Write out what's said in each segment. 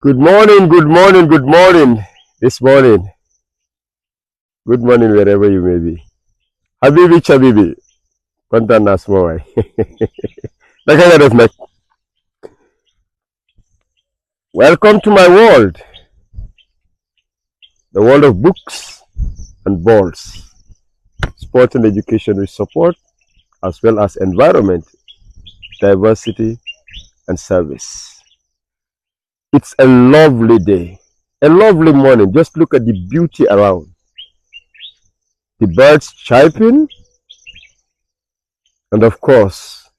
Good morning, good morning, good morning. This morning. Good morning wherever you may be. Habibi Chabibi. Kontan na small. Welcome to my world. The world of books and balls. Sport and education with support, as well as environment, diversity, and service. It's a lovely day. A lovely morning. Just look at the beauty around. The birds chirping, and of course,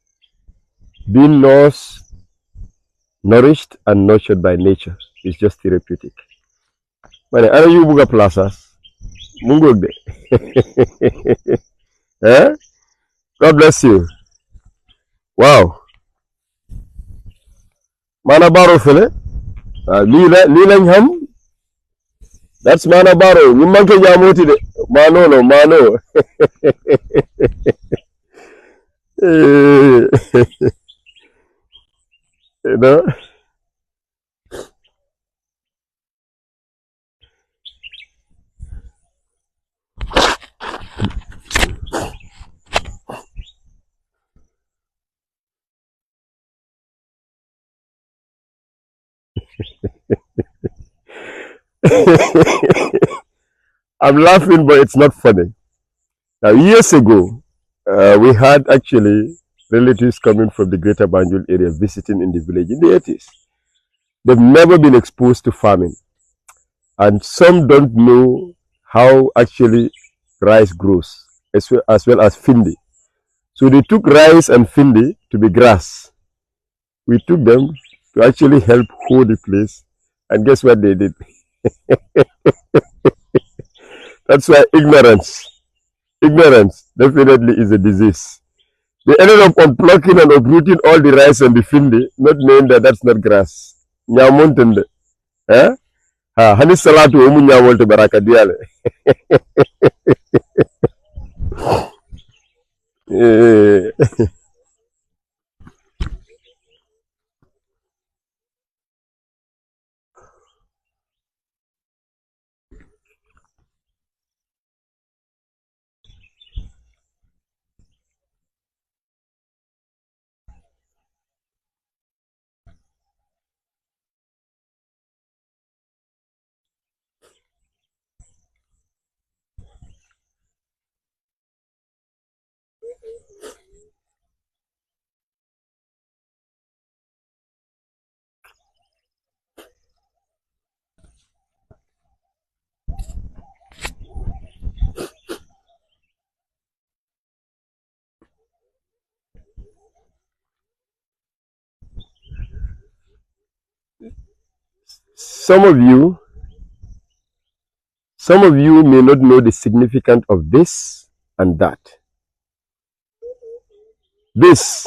being nourished and nurtured by nature is just therapeutic. Mane, ano yung buga plazas? Mungog de. Eh? God bless you. Wow. Mana baro fele? Lila ham? That's mana baro. Yung manke jamuti de. Mano no, mano. You know? I'm laughing, but it's not funny. Now, years ago, we had actually relatives coming from the greater Banjul area visiting in the village in the 80s. They've never been exposed to farming, and some don't know how actually rice grows, as well as findi. So they took rice and findi to be grass. We took them to actually help hold the place, and guess what they did? That's why ignorance definitely is a disease. They ended up unplucking and uprooting all the rice and the findi, not knowing that that's not grass. Nyamuntende. Eh? Ha, hani salatu umu nyamulte baraka diale. Some of you may not know the significance of this and that. This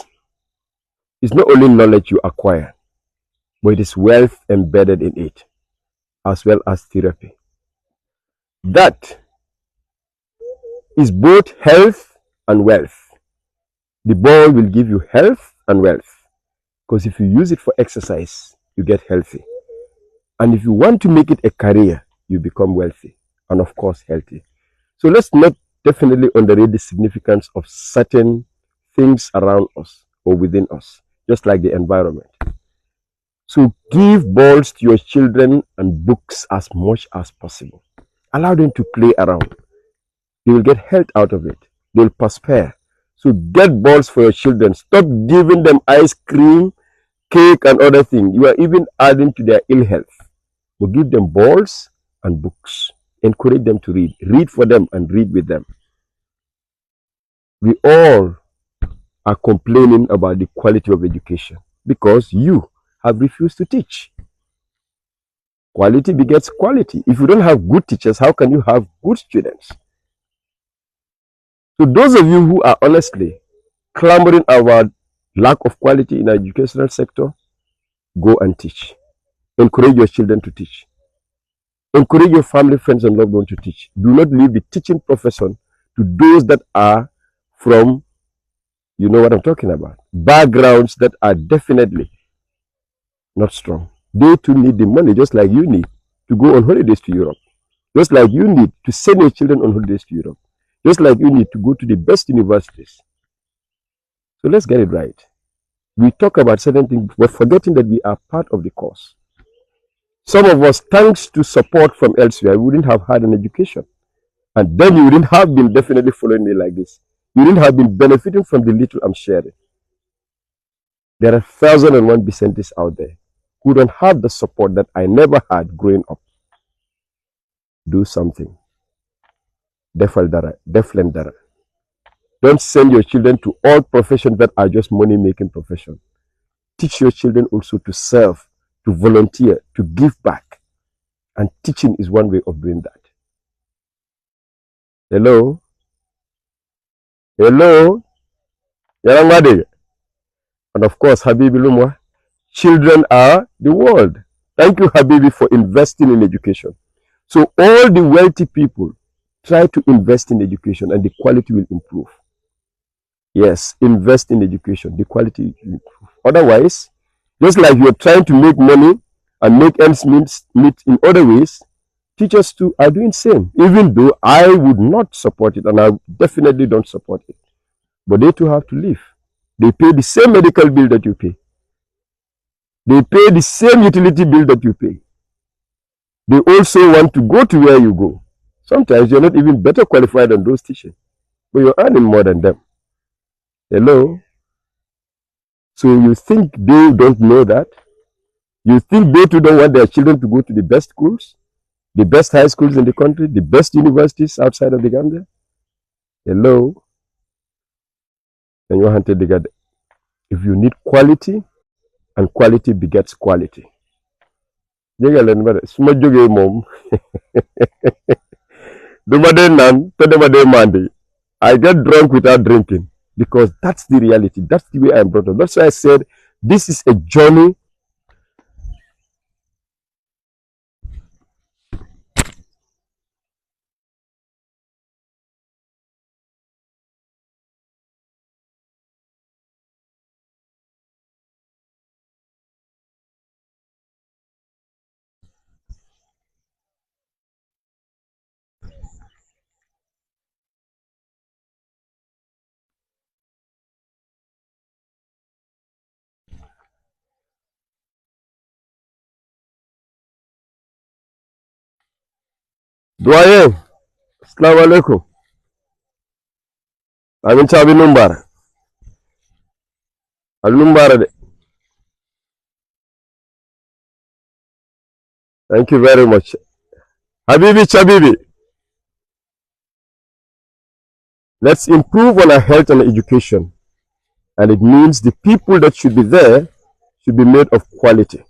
is not only knowledge you acquire, but it is wealth embedded in it, as well as therapy. That is both health and wealth. The ball will give you health and wealth, because if you use it for exercise, you get healthy. And if you want to make it a career, you become wealthy and, of course, healthy. So let's not definitely underrate the significance of certain things around us or within us, just like the environment. So give balls to your children and books as much as possible. Allow them to play around. They will get health out of it. They will prosper. So get balls for your children. Stop giving them ice cream, cake, and other things. You are even adding to their ill health. But give them balls and books. Encourage them to read. Read for them and read with them. We all are complaining about the quality of education because you have refused to teach. Quality begets quality. If you don't have good teachers, how can you have good students? So those of you who are honestly clamoring about lack of quality in the educational sector, go and teach. Encourage your children to teach. Encourage your family, friends, and loved ones to teach. Do not leave the teaching profession to those that are from, you know what I'm talking about, backgrounds that are definitely not strong. They too need the money just like you need to go on holidays to Europe. Just like you need to send your children on holidays to Europe. Just like you need to go to the best universities. So let's get it right. We talk about certain things, but forgetting that we are part of the cause. Some of us, thanks to support from elsewhere, we wouldn't have had an education. And then you wouldn't have been definitely following me like this. You wouldn't have been benefiting from the little I'm sharing. There are 1,001 Vicentes out there who don't have the support that I never had growing up. Do something. Deflendara. Don't send your children to all professions that are just money-making professions. Teach your children also to serve, to volunteer, to give back. And teaching is one way of doing that. Hello? Hello? Yaramade. And of course, Habibi Lumwa, children are the world. Thank you, Habibi, for investing in education. So all the wealthy people try to invest in education and the quality will improve. Yes, invest in education, the quality will improve. Otherwise, just like you're trying to make money and make ends meet in other ways, teachers too are doing the same, even though I would not support it and I definitely don't support it. But they too have to live. They pay the same medical bill that you pay. They pay the same utility bill that you pay. They also want to go to where you go. Sometimes you're not even better qualified than those teachers, but you're earning more than them. Hello? So you think they don't know that? You think they too don't want their children to go to the best schools, the best high schools in the country, the best universities outside of the Gambia? Hello? And you want to get if you need quality, and quality begets quality. Suma jógee moom duma dee naan te dama dee mandi. I get drunk without drinking because that's the reality. That's the way I'm brought up. That's why I said this is a journey. Doyen, assalamu alaikum. Amin Chabi Numbara. Al Numbara de. Thank you very much. Habibi Chabibi. Let's improve on our health and education. And it means the people that should be there should be made of quality.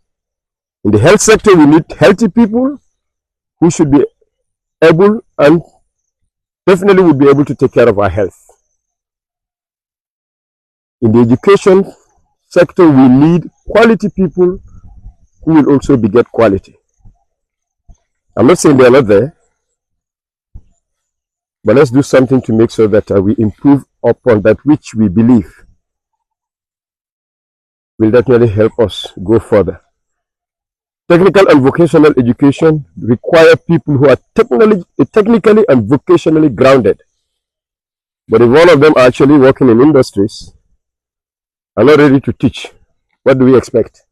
In the health sector, we need healthy people who should be able and definitely will be able to take care of our health. In the education sector, we need quality people who will also beget quality. I'm not saying they're not there, but let's do something to make sure that we improve upon that which we believe will definitely help us go further. Technical and vocational education require people who are technically and vocationally grounded. But if all of them are actually working in industries, are not ready to teach, what do we expect?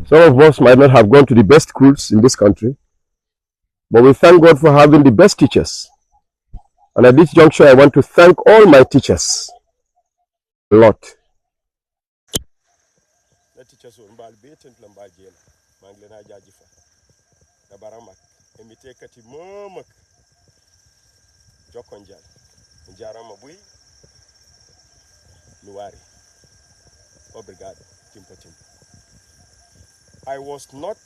Some of us might not have gone to the best schools in this country, but we thank God for having the best teachers. And at this juncture, I want to thank all my teachers a lot. I was not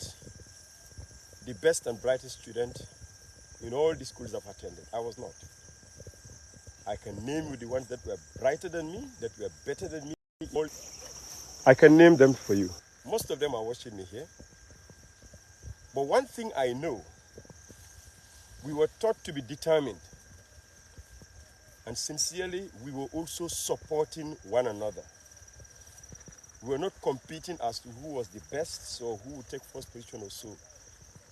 the best and brightest student in all the schools I've attended. I was not. I can name you the ones that were brighter than me, that were better than me. I can name them for you. Most of them are watching me here. But one thing I know, we were taught to be determined. And sincerely, we were also supporting one another. We were not competing as to who was the best or who would take first position or so.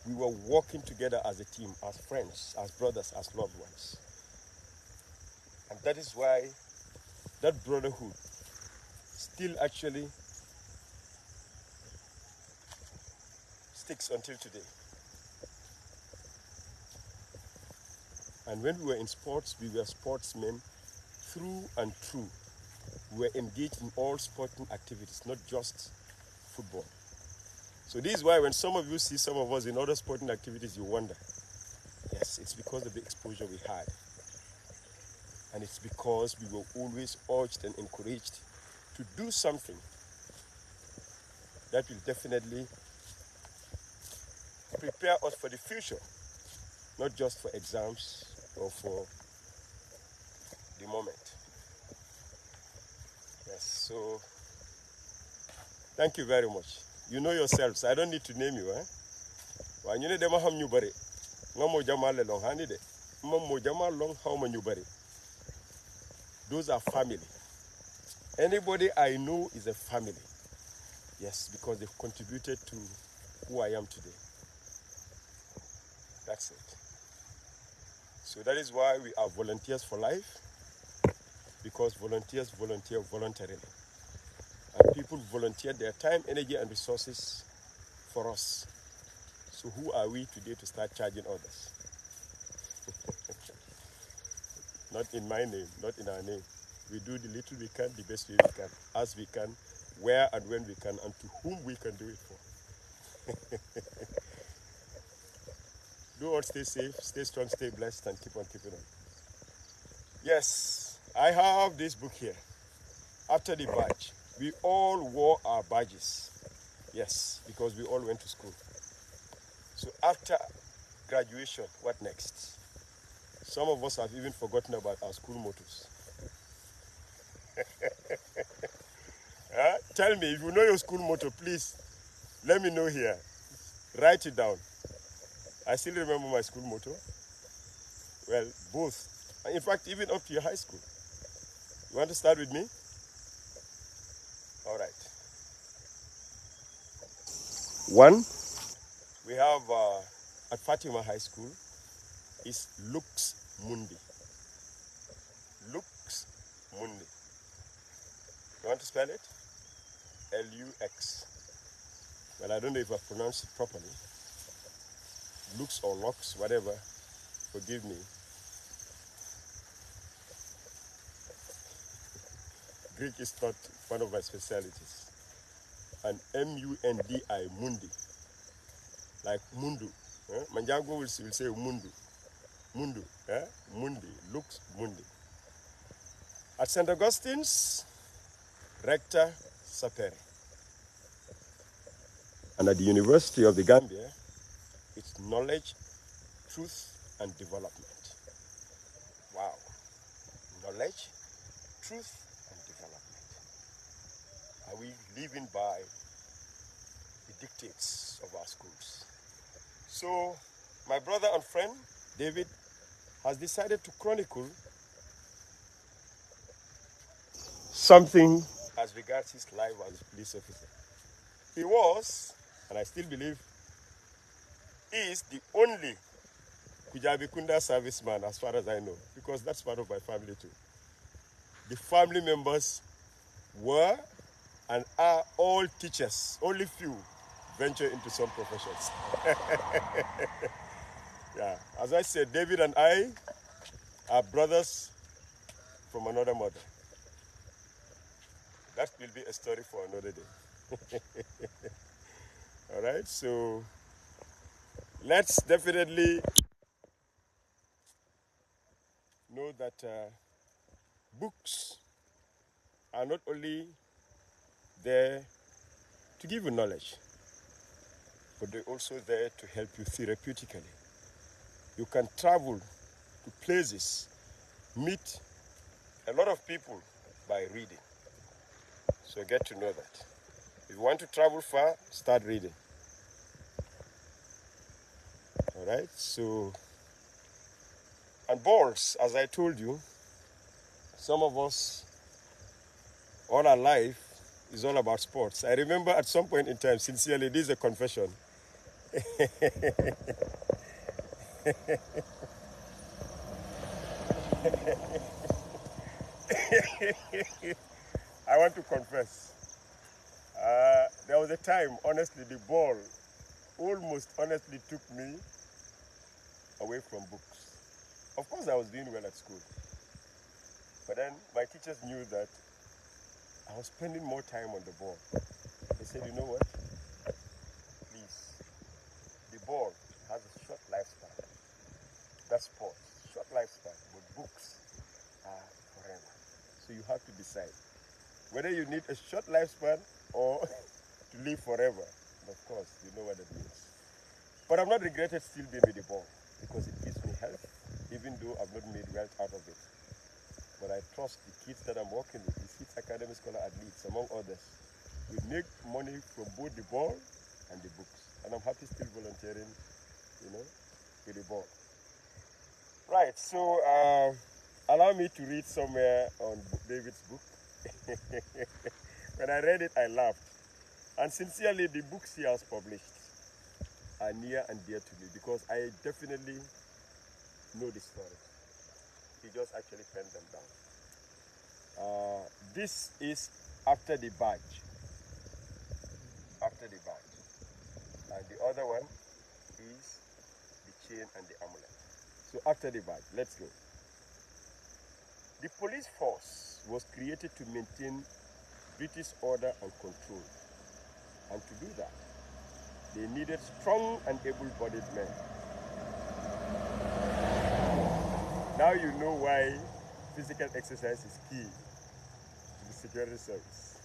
We were working together as a team, as friends, as brothers, as loved ones. And that is why that brotherhood still actually sticks until today. And when we were in sports, we were sportsmen through and through. We were engaged in all sporting activities, not just football. So this is why when some of you see some of us in other sporting activities, you wonder. Yes, it's because of the exposure we had. And it's because we were always urged and encouraged to do something that will definitely prepare us for the future, not just for exams or for the moment. Yes, so thank you very much. You know yourselves. I don't need to name you, eh? Wa ñu ne dama xam ñu bari. Nga mo jamal le long hani de. Mo jamal long how ma ñu bari. Those are family. Anybody I know is a family. Yes, because they've contributed to who I am today. That's it. So that is why we are volunteers for life, because volunteers volunteer voluntarily. And people volunteer their time, energy, and resources for us. So who are we today to start charging others? Not in my name, not in our name. We do the little we can, the best way we can, as we can, where and when we can, and to whom we can do it for. Do all stay safe, stay strong, stay blessed, and keep on keeping on. Yes, I have this book here. After the badge, we all wore our badges. Yes, because we all went to school. So after graduation, what next? Some of us have even forgotten about our school mottos. Tell me, if you know your school motto, please let me know here. Write it down. I still remember my school motto. Well, both. In fact, even up to your high school. You want to start with me? All right. One, we have at Fatima High School is Lux Mundi. Lux Mundi. You want to spell it? L-U-X. Well, I don't know if I pronounced it properly. Lux or Lux, whatever. Forgive me. Greek is not one of my specialties. And M-U-N-D-I, Mundi. Like Mundu. Manjago will say Mundu. Mundu. Mundi. Lux Mundi. At St. Augustine's, Rector Sapere. And at the University of the Gambia, it's knowledge, truth, and development. Wow. Knowledge, truth, and development. Are we living by the dictates of our schools? So, my brother and friend, David, has decided to chronicle something as regards his life as a police officer. He was, and I still believe, is the only Kujabi Kunda serviceman as far as I know, because that's part of my family too. The family members were and are all teachers. Only few venture into some professions. Yeah, as I said, David and I are brothers from another mother. That will be a story for another day. All right, so let's definitely know that books are not only there to give you knowledge, but they're also there to help you therapeutically. You can travel to places, meet a lot of people by reading. So get to know that. If you want to travel far, start reading. All right, so, and balls, as I told you, some of us, all our life is all about sports. I remember at some point in time, sincerely, this is a confession. I want to confess. There was a time, honestly, the ball almost honestly took me away from books. Of course, I was doing well at school. But then my teachers knew that I was spending more time on the ball. They said, you know what? Please, the ball has a short lifespan. That's sport, short lifespan. But books are forever. So you have to decide whether you need a short lifespan or to live forever. And of course, you know what that means. But I'm not regretted still being with the ball because it gives me health, even though I've not made wealth out of it. But I trust the kids that I'm working with, the Seeds Academy Scholar Athletes, among others, we make money from both the ball and the books. And I'm happy still volunteering, with the ball. Right, so allow me to read somewhere on David's book. When I read it, I laughed. And sincerely, the books he has published are near and dear to me because I definitely know the story. He just actually penned them down. This is After the Badge. After the Badge. And the other one is The Chain and the Amulet. So after the badge, let's go. The police force was created to maintain British order and control. And to do that, they needed strong and able-bodied men. Now you know why physical exercise is key to the security service.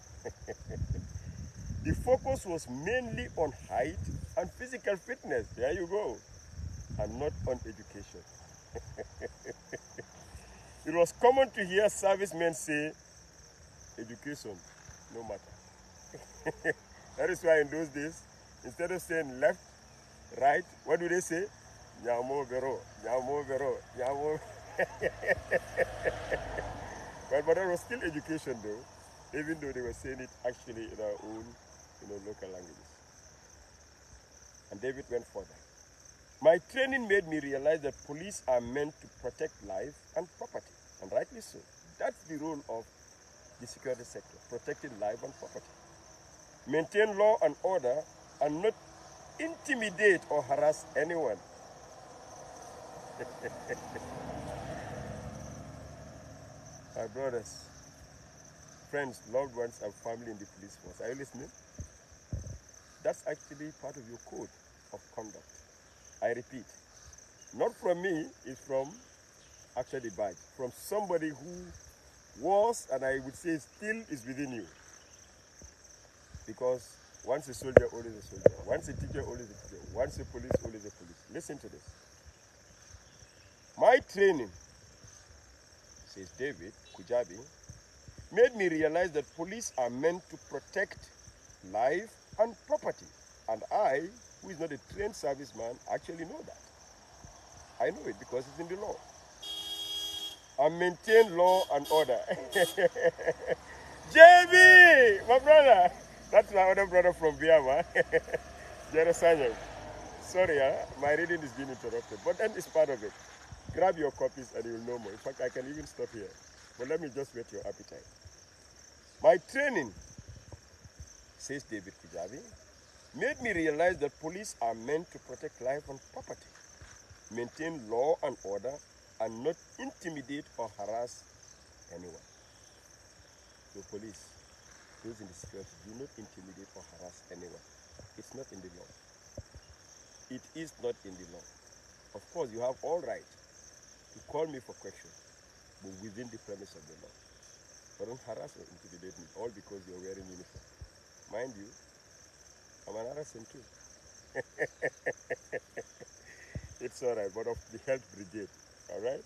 The focus was mainly on height and physical fitness. There you go. And not on education. It was common to hear servicemen say, education, no matter. That is why in those days, instead of saying left, right, what do they say? Nyamo vero, nyamo vero, nyamo. But that was still education though, even though they were saying it actually in our own, local languages. And David went further. My training made me realize that police are meant to protect life and property, and rightly so. That's the role of the security sector, protecting life and property. Maintain law and order and not intimidate or harass anyone. My brothers, friends, loved ones, and family in the police force, are you listening? That's actually part of your code of conduct. I repeat, not from me, it's from After the Badge, from somebody who was, and I would say still is within you. Because once a soldier, always a soldier. Once a teacher, always a teacher. Once a police, always a police. Listen to this. My training, says David Kujabi, made me realize that police are meant to protect life and property. And I, who is not a trained serviceman, actually know that. I know it because it's in the law. And maintain law and order. JB, my brother. That's my other brother from Biama, Jerusalem. Sorry, my reading is being interrupted, but then it's part of it. Grab your copies and you'll know more. In fact, I can even stop here. But let me just whet your appetite. My training, says David Kujabi, made me realize that police are meant to protect life and property, maintain law and order, and not intimidate or harass anyone. So police, those in the security, do not intimidate or harass anyone. It's not in the law. It is not in the law. Of course, you have all right to call me for questions, but within the premise of the law. But don't harass or intimidate me, all because you're wearing uniform. Mind you, I'm an RSM too. It's all right, but of the health brigade, all right?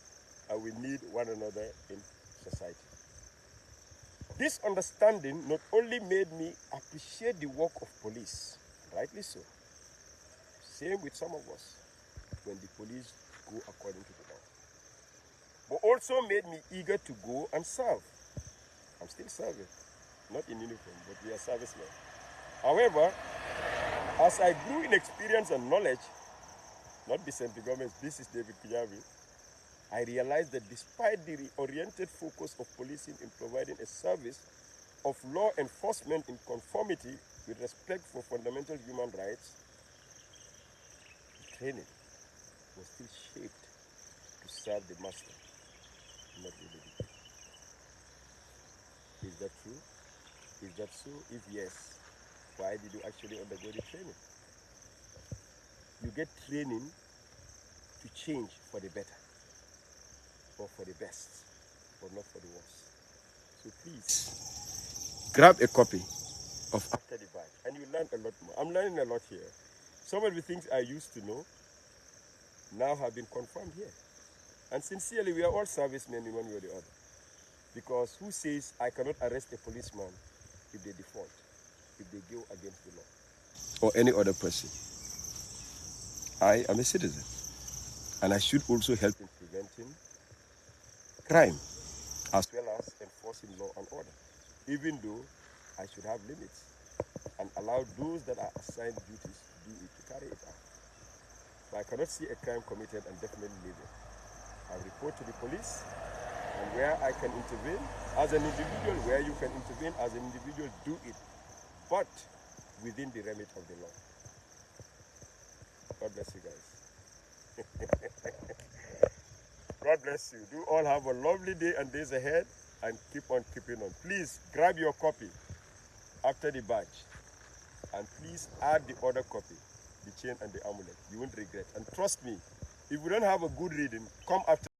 And we need one another in society. This understanding not only made me appreciate the work of police, rightly so, same with some of us, when the police go according to the law. but also made me eager to go and serve. I'm still serving, not in uniform, but we are servicemen. However, as I grew in experience and knowledge, not Vicente Gomez, this is David Kujabi, I realized that despite the reoriented focus of policing in providing a service of law enforcement in conformity with respect for fundamental human rights, training was still shaped to serve the master, not the educator. Is that true? Is that so? If yes, why did you actually undergo the training? You get training to change for the better, or for the best, or not for the worst. So please, grab a copy of After the Badge, and you learn a lot more. I'm learning a lot here. Some of the things I used to know now have been confirmed here. And sincerely, we are all servicemen in one way or the other. Because who says I cannot arrest a policeman if they default, if they go against the law, or any other person? I am a citizen, and I should also help in preventing crime, as well as enforcing law and order, even though I should have limits and allow those that are assigned duties to do it, to carry it out. But I cannot see a crime committed and definitely leave it. I report to the police, and where I can intervene as an individual, where you can intervene as an individual, do it, but within the remit of the law. God bless you guys. God bless you. Do all have a lovely day and days ahead, and keep on keeping on. Please grab your copy, After the Badge, and please add the other copy, the chain and the amulet. You won't regret. And trust me, if you don't have a good reading, come after.